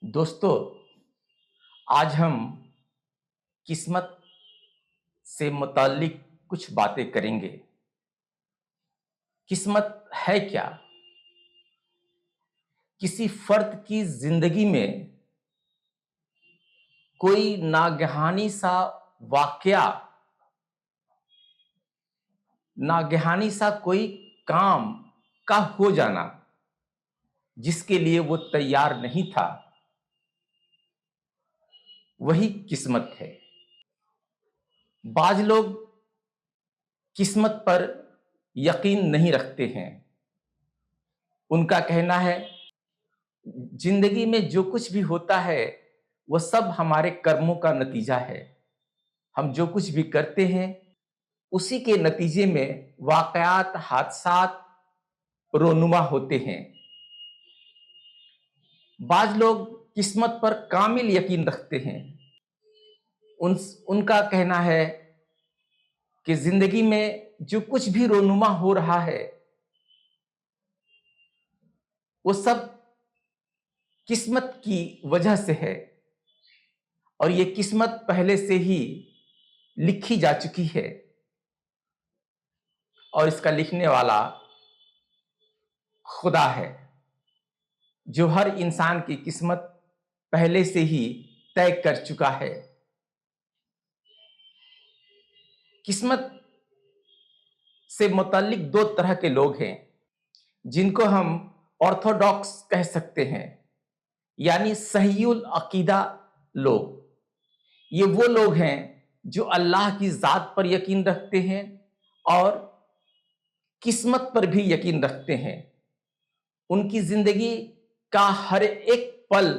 दोस्तों, आज हम किस्मत से मुताल्लिक कुछ बातें करेंगे। किस्मत है क्या? किसी फर्द की जिंदगी में कोई नागहानी सा वाकया, नागहानी सा कोई काम का हो जाना जिसके लिए वो तैयार नहीं था, वही किस्मत है। बाज लोग किस्मत पर यकीन नहीं रखते हैं। उनका कहना है जिंदगी में जो कुछ भी होता है वो सब हमारे कर्मों का नतीजा है। हम जो कुछ भी करते हैं उसी के नतीजे में वाकयात, हादसात रोनुमा होते हैं। बाज लोग किस्मत पर कामिल यकीन रखते हैं। उनका कहना है कि जिंदगी में जो कुछ भी रोनुमा हो रहा है वो सब किस्मत की वजह से है और ये किस्मत पहले से ही लिखी जा चुकी है और इसका लिखने वाला खुदा है, जो हर इंसान की किस्मत पहले से ही तय कर चुका है। किस्मत से मुताल्लिक दो तरह के लोग हैं जिनको हम ऑर्थोडॉक्स कह सकते हैं, यानी सहीउल अकीदा लोग। ये वो लोग हैं जो अल्लाह की जात पर यकीन रखते हैं और किस्मत पर भी यकीन रखते हैं। उनकी जिंदगी का हर एक पल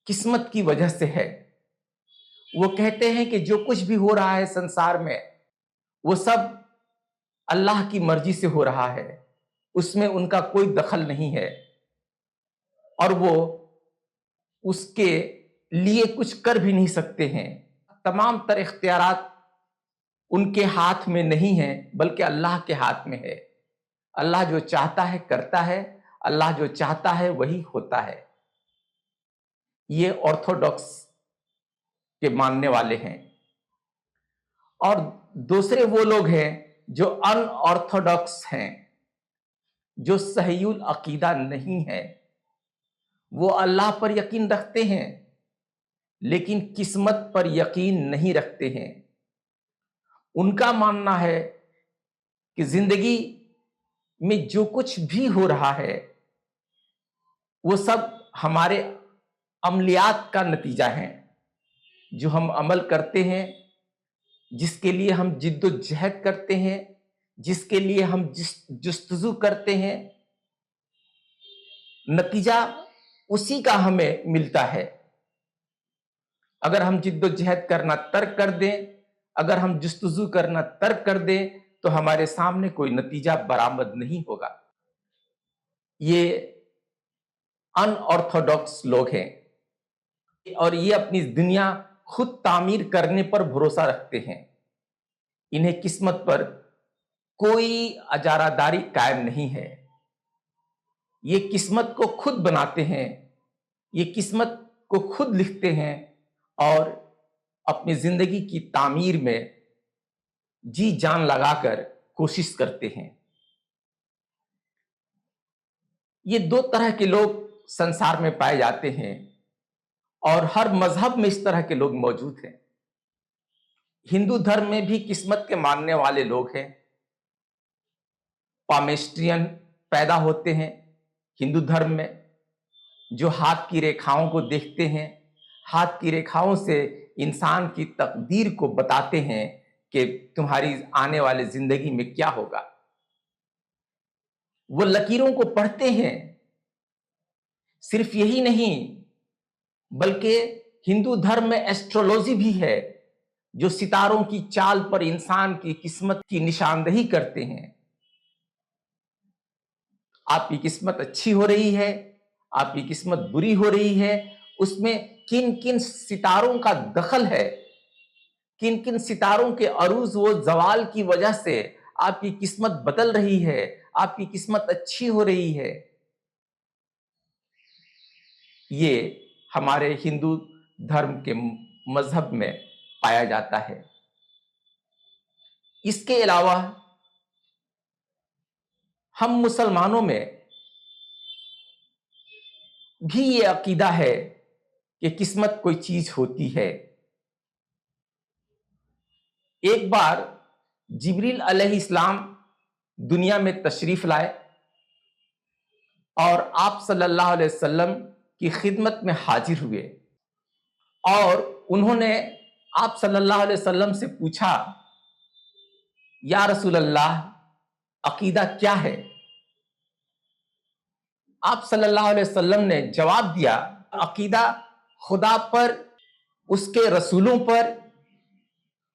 किस्मत की वजह से है। वो कहते हैं कि जो कुछ भी हो रहा है संसार में वो सब अल्लाह की मर्जी से हो रहा है, उसमें उनका कोई दखल नहीं है और वो उसके लिए कुछ कर भी नहीं सकते हैं। तमाम तर इख्तियारात उनके हाथ में नहीं है बल्कि अल्लाह के हाथ में है। अल्लाह जो चाहता है करता है, अल्लाह जो चाहता है वही होता है। ये ऑर्थोडॉक्स के मानने वाले हैं। और दूसरे वो लोग हैं जो अनऑर्थोडॉक्स हैं, जो सहीउल अकीदा नहीं है। वो अल्लाह पर यकीन रखते हैं लेकिन किस्मत पर यकीन नहीं रखते हैं। उनका मानना है कि जिंदगी में जो कुछ भी हो रहा है वो सब हमारे अमलियात का नतीजा है। जो हम अमल करते हैं, जिसके लिए हम जिद्दोजहद करते हैं, जिसके लिए हम जुस्तजू करते हैं, नतीजा उसी का हमें मिलता है। अगर हम जिद्दोजहद करना तर्क कर दें, अगर हम जुस्तजू करना तर्क कर दें तो हमारे सामने कोई नतीजा बरामद नहीं होगा। ये अनऑर्थोडॉक्स लोग हैं और ये अपनी दुनिया खुद तामीर करने पर भरोसा रखते हैं। इन्हें किस्मत पर कोई अजारादारी कायम नहीं है। ये किस्मत को खुद बनाते हैं, ये किस्मत को खुद लिखते हैं और अपनी जिंदगी की तामीर में जी जान लगाकर कोशिश करते हैं। ये दो तरह के लोग संसार में पाए जाते हैं और हर मजहब में इस तरह के लोग मौजूद हैं। हिंदू धर्म में भी किस्मत के मानने वाले लोग हैं। पामेस्ट्रियन पैदा होते हैं हिंदू धर्म में, जो हाथ की रेखाओं को देखते हैं, हाथ की रेखाओं से इंसान की तकदीर को बताते हैं कि तुम्हारी आने वाली जिंदगी में क्या होगा। वो लकीरों को पढ़ते हैं। सिर्फ यही नहीं बल्कि हिंदू धर्म में एस्ट्रोलॉजी भी है, जो सितारों की चाल पर इंसान की किस्मत की निशानदेही करते हैं। आपकी किस्मत अच्छी हो रही है, आपकी किस्मत बुरी हो रही है, उसमें किन किन सितारों का दखल है, किन किन सितारों के अरूज व जवाल की वजह से आपकी किस्मत बदल रही है, आपकी किस्मत अच्छी हो रही है। یہ ہمارے ہندو دھرم کے مذہب میں پایا جاتا ہے۔ اس کے علاوہ ہم مسلمانوں میں بھی یہ عقیدہ ہے کہ قسمت کوئی چیز ہوتی ہے۔ ایک بار جبریل علیہ السلام دنیا میں تشریف لائے اور آپ صلی اللہ علیہ وسلم کی خدمت میں حاضر ہوئے، اور انہوں نے آپ صلی اللہ علیہ وسلم سے پوچھا، یا رسول اللہ، عقیدہ کیا ہے؟ آپ صلی اللہ علیہ وسلم نے جواب دیا، عقیدہ خدا پر، اس کے رسولوں پر،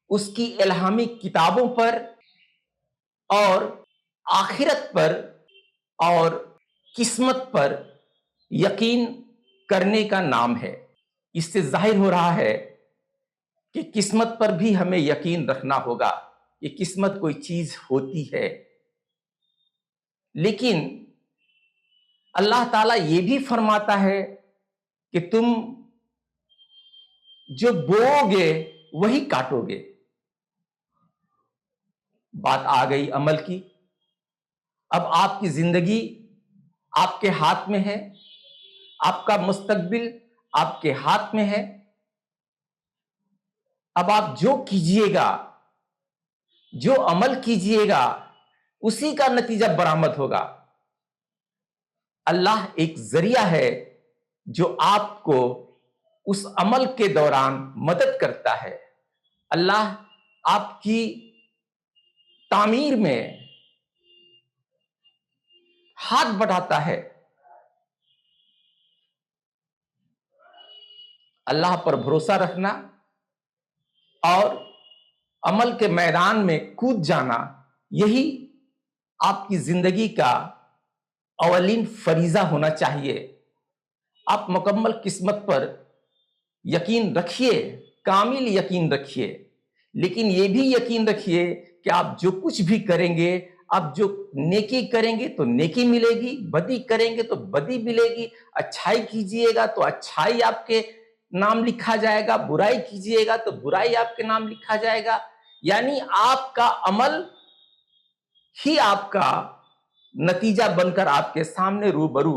اس کی الہامی کتابوں پر اور آخرت پر اور قسمت پر یقین کرنے کا نام ہے۔ اس سے ظاہر ہو رہا ہے کہ قسمت پر بھی ہمیں یقین رکھنا ہوگا کہ قسمت کوئی چیز ہوتی ہے۔ لیکن اللہ تعالیٰ یہ بھی فرماتا ہے کہ تم جو بوؤ گے وہی کاٹو گے۔ بات آ گئی عمل کی۔ اب آپ کی زندگی آپ کے ہاتھ میں ہے، آپ کا مستقبل آپ کے ہاتھ میں ہے۔ اب آپ جو کیجئے گا، جو عمل کیجئے گا، اسی کا نتیجہ برآمد ہوگا۔ اللہ ایک ذریعہ ہے جو آپ کو اس عمل کے دوران مدد کرتا ہے۔ اللہ آپ کی تعمیر میں ہاتھ بڑھاتا ہے۔ اللہ پر بھروسہ رکھنا اور عمل کے میدان میں کود جانا، یہی آپ کی زندگی کا اولین فریضہ ہونا چاہیے۔ آپ مکمل قسمت پر یقین رکھیے، کامل یقین رکھیے، لیکن یہ بھی یقین رکھیے کہ آپ جو کچھ بھی کریں گے، آپ جو نیکی کریں گے تو نیکی ملے گی، بدی کریں گے تو بدی ملے گی، اچھائی کیجئے گا تو اچھائی آپ کے نام لکھا جائے گا، برائی کیجئے گا تو برائی آپ کے نام لکھا جائے گا۔ یعنی آپ کا عمل ہی آپ کا نتیجہ بن کر آپ کے سامنے روبرو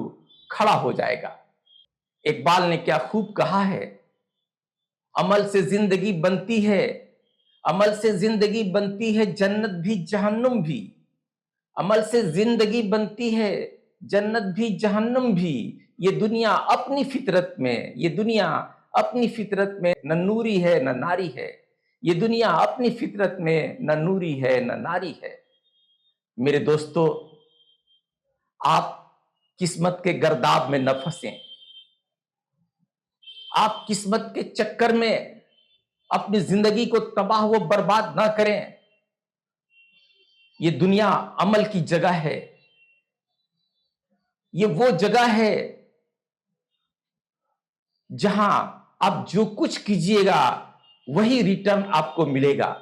کھڑا ہو جائے گا۔ اقبال نے کیا خوب کہا ہے، عمل سے زندگی بنتی ہے، عمل سے زندگی بنتی ہے جنت بھی جہنم بھی، عمل سے زندگی بنتی ہے جنت بھی جہنم بھی، یہ دنیا اپنی فطرت میں، یہ دنیا اپنی فطرت میں نہ نوری ہے نہ ناری ہے، یہ دنیا اپنی فطرت میں نہ نوری ہے نہ ناری ہے۔ میرے دوستو، آپ قسمت کے گرداب میں نہ پھنسیں، آپ قسمت کے چکر میں اپنی زندگی کو تباہ و برباد نہ کریں۔ یہ دنیا عمل کی جگہ ہے، یہ وہ جگہ ہے جہاں آپ جو کچھ کیجئے گا وہی ریٹرن آپ کو ملے گا۔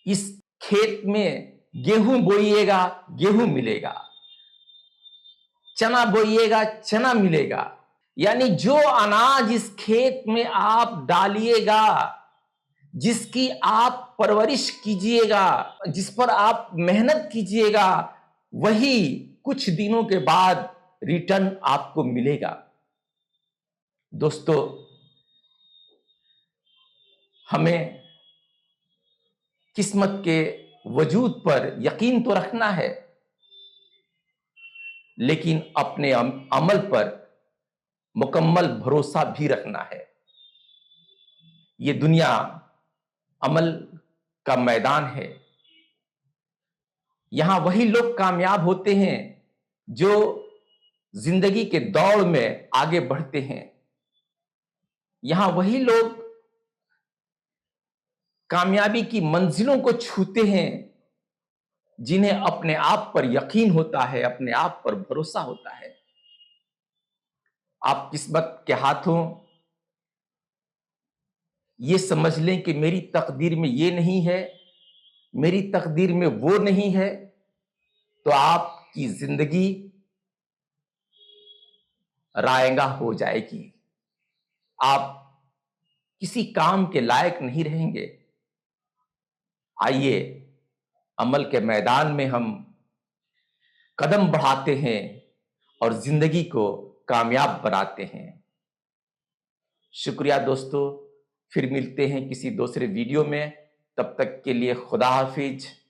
اس کھیت میں گیہوں بوئیے گا، گیہوں ملے گا، چنا بوئیے گا، چنا ملے گا۔ یعنی جو اناج اس کھیت میں آپ ڈالیے گا، جس کی آپ پرورش کیجئے گا، جس پر آپ محنت کیجئے گا، وہی کچھ دنوں کے بعد ریٹرن آپ کو ملے گا۔ دوستو، ہمیں قسمت کے وجود پر یقین تو رکھنا ہے، لیکن اپنے عمل پر مکمل بھروسہ بھی رکھنا ہے۔ یہ دنیا عمل کا میدان ہے۔ یہاں وہی لوگ کامیاب ہوتے ہیں جو زندگی کے دوڑ میں آگے بڑھتے ہیں۔ یہاں وہی لوگ کامیابی کی منزلوں کو چھوتے ہیں جنہیں اپنے آپ پر یقین ہوتا ہے، اپنے آپ پر بھروسہ ہوتا ہے۔ آپ قسمت کے ہاتھوں یہ سمجھ لیں کہ میری تقدیر میں یہ نہیں ہے، میری تقدیر میں وہ نہیں ہے، تو آپ کی زندگی رائیگاں ہو جائے گی، آپ کسی کام کے لائق نہیں رہیں گے۔ آئیے عمل کے میدان میں ہم قدم بڑھاتے ہیں اور زندگی کو کامیاب بناتے ہیں۔ شکریہ دوستو، پھر ملتے ہیں کسی دوسرے ویڈیو میں، تب تک کے لیے خدا حافظ۔